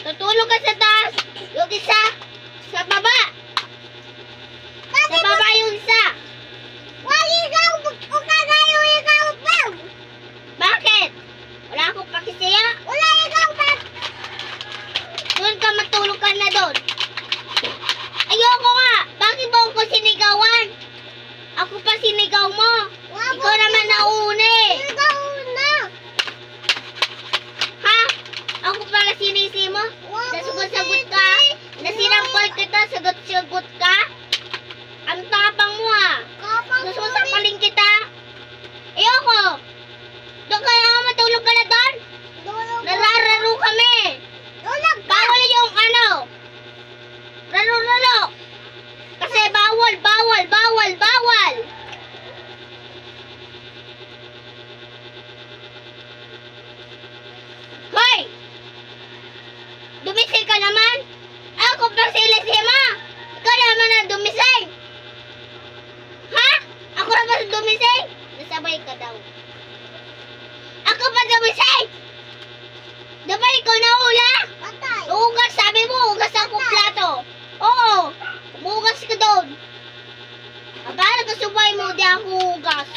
Tutulog ka sa taas. Yung isa, sa baba. Sa baba yung isa. Bakit? Wala akong pakisaya. Doon ka matulog ka na doon. Ayoko nga. Bakit mo ako sinigawan? Ako pa sinigaw mo. Ikaw naman nauna eh. Ha? Ako pala sinisi mo? Nasugot-sagot ka? Nasinampal kita, sagot-sagot ka? Ang tapang mo ah. Sususapaling kita. Ayoko. Doon ka na matulog ka na doon? Narararo kami. Bawal yung ano. Raro-raro. Kasi bawal. Hoy! Dumisay ka naman. Ako pa si Ma. Ikaw naman na dumisay. Ha? Ako naman dumisay? Nasabay ka daw. Ako pa dumisay. Dapat ikaw na ula.